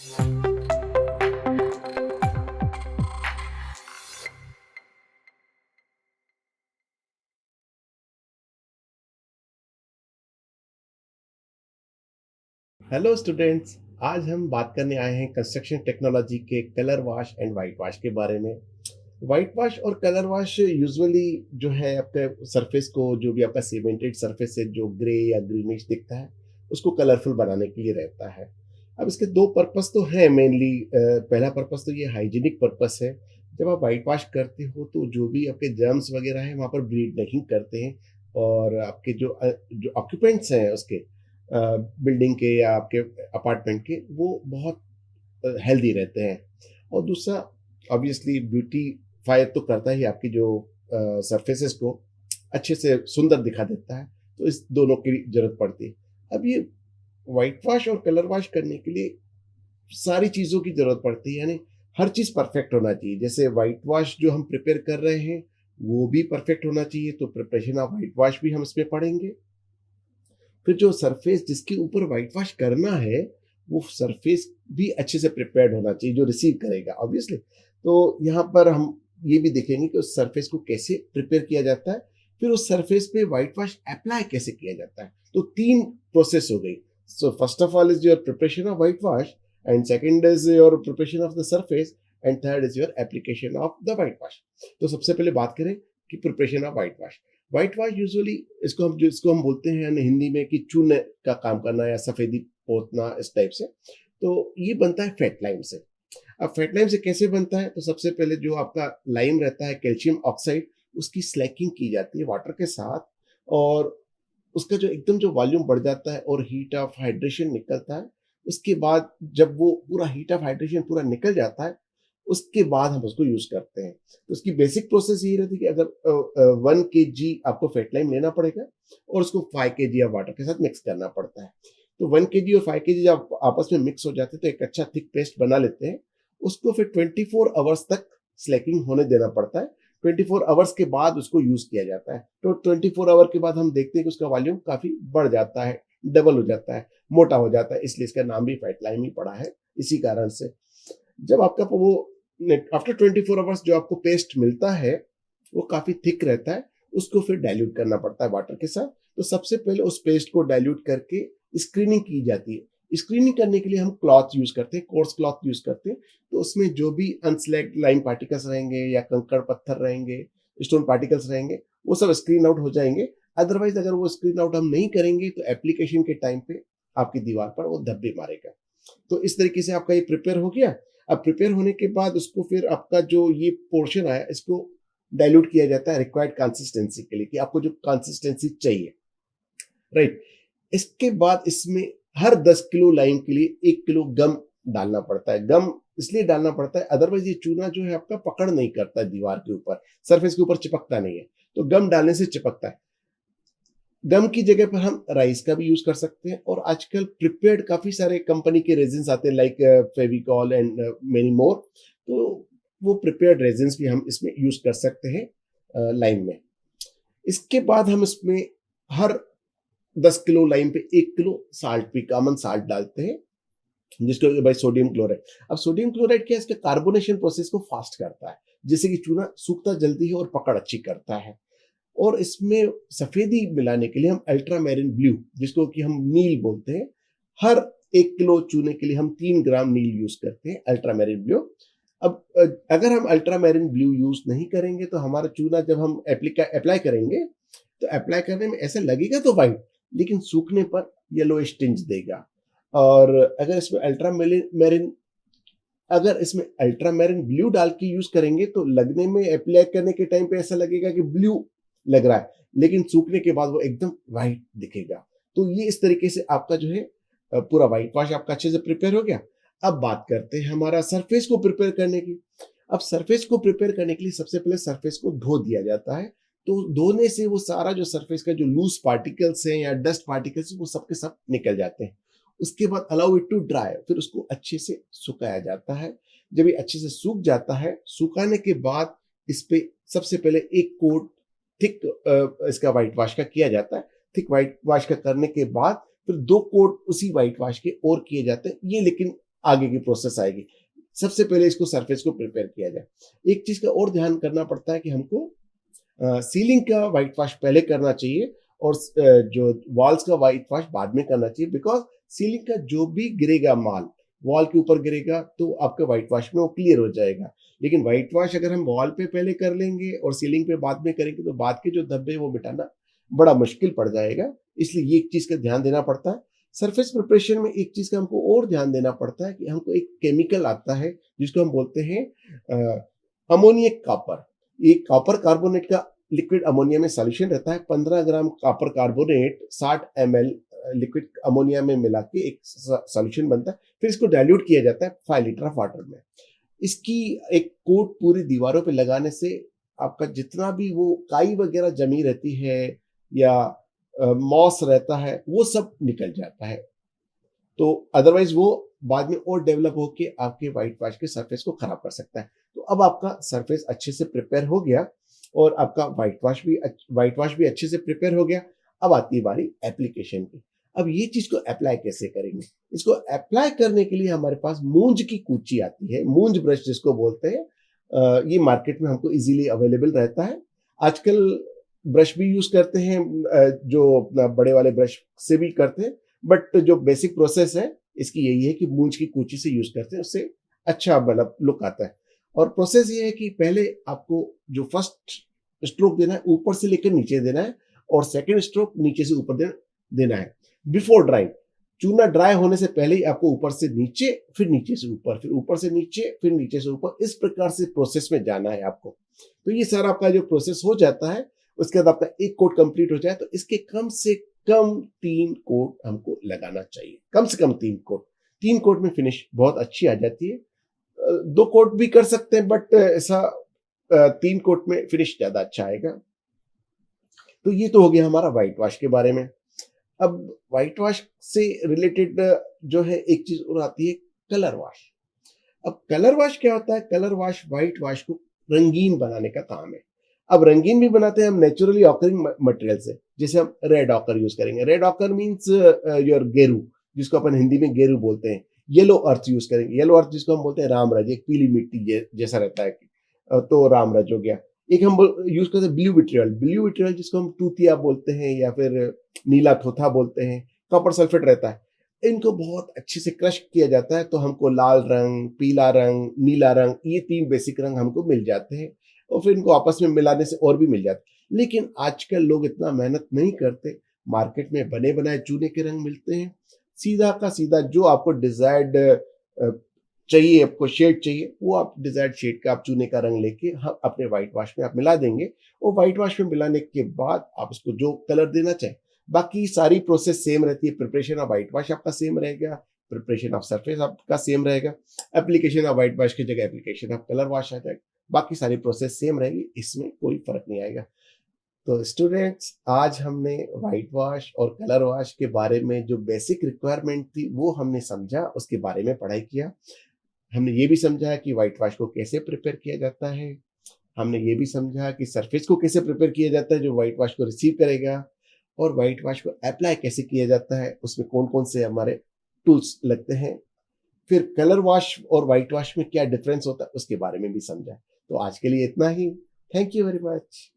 Hello students. आज हम बात करने आए हैं कंस्ट्रक्शन टेक्नोलॉजी के colour wash and white wash के बारे में। वाइट वॉश और कलर वॉश यूजुअली जो है आपके सरफेस को, जो भी आपका सीमेंटेड सरफेस है जो ग्रे या ग्रीनिश दिखता है, उसको कलरफुल बनाने के लिए रहता है। अब इसके दो पर्पस तो हैं मेनली। पहला पर्पस तो ये हाइजीनिक पर्पस है। जब आप वाइट वॉश करते हो तो जो भी आपके जर्म्स वगैरह हैं वहाँ पर ब्रीड नहीं करते हैं, और आपके जो ऑक्यूपेंट्स हैं उसके, बिल्डिंग के या आपके अपार्टमेंट के, वो बहुत हेल्दी रहते हैं। और दूसरा, ऑब्वियसली ब्यूटीफाई तो करता ही आपकी जो सरफेसेस को अच्छे से सुंदर दिखा देता है। तो इस दोनों की जरूरत पड़ती है। अब ये वाइट वॉश और कलर वॉश करने के लिए सारी चीज़ों की ज़रूरत पड़ती है, यानी हर चीज़ परफेक्ट होना चाहिए। जैसे वाइट वॉश जो हम प्रिपेयर कर रहे हैं वो भी परफेक्ट होना चाहिए, तो प्रिपरेशन ऑफ वाइट वॉश भी हम इसमें पढ़ेंगे। फिर जो सरफेस जिसके ऊपर वाइट वॉश करना है, वो सरफेस भी अच्छे से प्रिपेयर्ड होना चाहिए जो रिसीव करेगा, ऑब्वियसली। तो यहाँ पर हम ये भी देखेंगे कि उस सरफेस को कैसे प्रिपेयर किया जाता है, फिर उस सरफेस पे वाइट वॉश अप्लाई कैसे किया जाता है। तो तीन प्रोसेस हो गई। So first of all is your preparation of white wash, and second is your preparation of the surface, and third is your application of the white wash. तो सबसे पहले बात करें कि preparation of white wash. White wash usually इसको हम बोलते हैं हिंदी में कि चूने का काम करना या सफेदी पोतना, इस टाइप से। तो ये बनता है फेट लाइम से। अब फेट लाइम से कैसे बनता है? तो सबसे पहले जो आपका लाइम रहता है, कैल्शियम ऑक्साइड, उसकी स्लैकिंग की जाती है वाटर के साथ, और उसका जो एकदम जो वॉल्यूम बढ़ जाता है और हीट ऑफ हाइड्रेशन निकलता है। उसके बाद जब वो पूरा हीट ऑफ हाइड्रेशन पूरा निकल जाता है, उसके बाद हम उसको यूज करते हैं। तो उसकी बेसिक प्रोसेस यही रहती है कि अगर 1 kg आपको फेटलाइम लेना पड़ेगा और उसको 5 kg ऑफ वाटर के साथ मिक्स करना पड़ता है। तो 1 kg और 5 kg जब आपस में मिक्स हो जाते हैं तो एक अच्छा थिक पेस्ट बना लेते हैं। उसको फिर 24 आवर्स तक स्लैकिंग होने देना पड़ता है। 24 आवर्स के बाद उसको यूज किया जाता है। तो 24 आवर के बाद हम देखते हैं कि उसका वॉल्यूम काफी बढ़ जाता है, डबल हो जाता है, मोटा हो जाता है। इसलिए इसका नाम भी फेटलाइम ही पड़ा है, इसी कारण से। जब आपका वो आफ्टर 24 आवर्स जो आपको पेस्ट मिलता है वो काफी थिक रहता है। उसको फिर डाइल्यूट करना पड़ता है वाटर के साथ। तो सबसे पहले उस पेस्ट को डाइल्यूट करके स्क्रीनिंग की जाती है। स्क्रीनिंग करने के लिए हम क्लॉथ यूज करते हैं, कोर्स क्लॉथ यूज करते हैं। तो उसमें जो भी अनस्लैक्ड लाइम पार्टिकल्स रहेंगे या कंकड़ पत्थर रहेंगे, स्टोन पार्टिकल्स रहेंगे, वो सब स्क्रीन आउट हो जाएंगे। अदरवाइज अगर वो स्क्रीन आउट हम नहीं करेंगे तो एप्लीकेशन के टाइम पे आपकी दीवार पर वो धब्बे मारेगा। तो इस तरीके से आपका ये प्रिपेयर हो गया। अब प्रिपेयर होने के बाद उसको फिर आपका जो ये पोर्शन आया, इसको डाइल्यूट किया जाता है रिक्वायर्ड कंसिस्टेंसी के लिए, कि आपको जो कंसिस्टेंसी चाहिए, राइट। इसके बाद इसमें हर 10 किलो लाइम के लिए 1 किलो गम डालना पड़ता है। गम इसलिए डालना पड़ता है, अदरवाइज ये चूना जो है आपका पकड़ नहीं करता है दीवार के ऊपर, सरफेस के ऊपर चिपकता नहीं है। तो गम डालने से चिपकता है। गम की जगह पर हम राइस का भी यूज कर सकते हैं, और आजकल प्रिपेयर्ड काफी सारे कंपनी के रेजिन्स आते हैं, like Fevicol and many more. तो वो प्रिपेयर्ड रेजिन्स भी हम इसमें यूज कर सकते हैं लाइम में। इसके बाद हम इसमें हर 10 किलो लाइम पे 1 किलो साल्ट भी, कॉमन साल्ट डालते हैं, जिसको भाई सोडियम क्लोराइड। अब सोडियम क्लोराइड क्या है, इसके कार्बोनेशन प्रोसेस को फास्ट करता है, जिससे कि चूना सूखता जल्दी है और पकड़ अच्छी करता है। और इसमें सफेदी मिलाने के लिए हम अल्ट्रामैरिन ब्लू, जिसको कि हम नील बोलते हैं, हर 1 किलो चूने के लिए हम 3 ग्राम नील यूज करते हैं, अल्ट्रामैरिन ब्लू। अब अगर हम अल्ट्रामैरिन ब्लू यूज नहीं करेंगे तो हमारा चूना जब हम अप्लाई करेंगे, तो अप्लाई करने में ऐसा लगेगा तो व्हाइट, लेकिन सूखने पर येलोइश टिंज देगा। और अगर इसमें अल्ट्रामैरिन ब्लू डाल के यूज करेंगे तो लगने में, अप्लाई करने के टाइम पे ऐसा लगेगा कि ब्लू लग रहा है, लेकिन सूखने के बाद वो एकदम व्हाइट दिखेगा। तो ये इस तरीके से आपका जो है पूरा व्हाइट वॉश आपका अच्छे से प्रिपेयर हो गया। अब बात करते हैं हमारा सरफेस को प्रिपेयर करने की। अब सरफेस को प्रिपेयर करने के लिए सबसे पहले सरफेस को धो दिया जाता है। तो धोने से वो सारा जो सरफेस का जो लूज पार्टिकल्स हैं या डस्ट पार्टिकल्स, वो सब के सब निकल जाते हैं। उसके बाद अलाउ इट टू ड्राई, फिर उसको अच्छे से सुखाया जाता है। जब ये अच्छे से सूख जाता है, सुखाने के बाद इस पे सबसे पहले एक कोट थिक इसका व्हाइट वॉश का किया जाता है। थिक व्हाइट वॉश का करने के बाद फिर 2 कोट उसी व्हाइट वॉश के और किए जाते हैं। ये लेकिन आगे की प्रोसेस आएगी। सबसे पहले इसको सरफेस को प्रिपेयर किया जाए। एक चीज़ का और ध्यान करना पड़ता है कि हमको सीलिंग का व्हाइट वॉश पहले करना चाहिए और जो वॉल्स का व्हाइट वॉश बाद में करना चाहिए, बिकॉज़ सीलिंग का जो भी गिरेगा माल, वॉल के ऊपर गिरेगा तो आपका व्हाइट वॉश में वो क्लियर हो जाएगा। लेकिन व्हाइट वॉश अगर हम वॉल पे पहले कर लेंगे और सीलिंग पे बाद में करेंगे तो बाद के जो धब्बे वो मिटाना बड़ा मुश्किल पड़ जाएगा। इसलिए ये एक चीज़ का ध्यान देना पड़ता है। सरफेस प्रिपरेशन में एक चीज़ का हमको और ध्यान देना पड़ता है कि हमको एक केमिकल आता है जिसको हम बोलते हैं अमोनियम कॉपर। ये कॉपर कार्बोनेट का लिक्विड अमोनिया में सॉल्यूशन रहता है। 15 gram copper carbonate 60 ml liquid ammonia में मिला के एक सॉल्यूशन बनता है। फिर इसको डाइल्यूट किया जाता है 5 लीटर ऑफ वाटर में। इसकी एक कोट पूरी दीवारों पे लगाने से आपका जितना भी वो काई वगैरह जमी रहती है या मॉस रहता है वो सब निकल जाता है। तो अदरवाइज वो बाद में और डेवलप होके आपके व्हाइट वॉश के सरफेस को खराब कर सकता है। तो अब आपका सरफेस अच्छे से प्रिपेयर हो गया और आपका व्हाइट वॉश भी अच्छे से प्रिपेयर हो गया। अब आती है बारी एप्लीकेशन की। अब ये चीज को अप्लाई कैसे करेंगे? इसको अप्लाई करने के लिए हमारे पास मूंज की कूची आती है, मूंज ब्रश जिसको बोलते हैं। ये मार्केट में हमको इजीली अवेलेबल रहता है। आजकल ब्रश भी यूज करते हैं, जो अपना बड़े वाले ब्रश से भी करते हैं, बट जो बेसिक प्रोसेस है इसकी यही है कि मूंज की कूची से यूज करते हैं, उससे अच्छा मतलब लुक आता है। और प्रोसेस ये है कि पहले आपको जो फर्स्ट स्ट्रोक देना है ऊपर से लेकर नीचे देना है और सेकंड स्ट्रोक नीचे से ऊपर देना है बिफोर ड्राइंग। चूना ड्राई होने से पहले ही आपको ऊपर से नीचे, फिर नीचे से ऊपर, फिर ऊपर से नीचे, फिर नीचे से ऊपर, इस प्रकार से प्रोसेस में जाना है आपको। तो ये सारा आपका जो प्रोसेस हो जाता है उसके बाद आपका एक कोट कंप्लीट हो जाए तो इसके कम से कम 3 कोट हमको लगाना चाहिए। कम से कम 3 कोट। 3 कोट में फिनिश बहुत अच्छी आ जाती है। 2 कोट भी कर सकते हैं बट ऐसा 3 कोट में फिनिश ज्यादा अच्छा आएगा। तो ये तो हो गया हमारा व्हाइट वॉश के बारे में। अब व्हाइट वॉश से रिलेटेड जो है एक चीज और आती है, कलर वॉश। अब कलर वॉश क्या होता है? कलर वॉश व्हाइट वॉश को रंगीन बनाने का काम है। अब रंगीन भी बनाते हैं हम नेचुरली ऑकरिंग मटेरियल से। जैसे हम रेड ऑकर यूज करेंगे। रेड ऑकर मींस योर गेरू, जिसको अपन हिंदी में गेरू बोलते हैं। येलो अर्थ यूज करेंगे। येलो अर्थ जिसको हम बोलते हैं रामराज, एक पीली मिट्टी जैसा रहता है, तो रामराज हो गया। एक हम यूज करते हैं ब्लू विट्रियल। ब्लू विट्रियल जिसको हम तूतिया बोलते हैं या फिर नीला थोथा बोलते हैं। कॉपर सल्फेट रहता है। इनको बहुत अच्छे से क्रश किया जाता है तो हमको लाल रंग, पीला रंग, नीला रंग, ये 3 बेसिक रंग हमको मिल जाते हैं और फिर इनको आपस में मिलाने से और भी मिल जाते हैं। लेकिन आजकल लोग इतना मेहनत नहीं करते। मार्केट में बने बनाए चूने के रंग मिलते हैं। सीधा का सीधा जो आपको डिजायर्ड चाहिए, आपको शेड चाहिए, वो आप डिजायर्ड शेड का आप चूने का रंग लेके हम अपने व्हाइट वॉश में आप मिला देंगे और व्हाइट वॉश में मिलाने के बाद आप उसको जो कलर देना चाहें, बाकी सारी प्रोसेस सेम रहती है। प्रिपरेशन ऑफ व्हाइट वॉश आपका सेम रहेगा, प्रिपरेशन ऑफ सरफेस आपका सेम रहेगा, एप्लीकेशन ऑफ व्हाइट वॉश की जगह एप्लीकेशन ऑफ कलर वॉश आ जाएगा। बाकी सारी प्रोसेस सेम रहेगी, इसमें कोई फर्क नहीं आएगा। तो स्टूडेंट्स, आज हमने व्हाइट वॉश और कलर वॉश के बारे में जो बेसिक रिक्वायरमेंट थी वो हमने समझा, उसके बारे में पढ़ाई किया। हमने ये भी समझा कि व्हाइट वॉश को कैसे प्रिपेयर किया जाता है। हमने ये भी समझा कि सरफेस को कैसे प्रिपेयर किया जाता है जो व्हाइट वॉश को रिसीव करेगा, और व्हाइट वॉश को अप्लाई कैसे किया जाता है, उसमें कौन कौन से हमारे टूल्स लगते हैं। फिर कलर वॉश और व्हाइट वॉश में क्या डिफरेंस होता है उसके बारे में भी समझा। तो आज के लिए इतना ही। Thank you very much.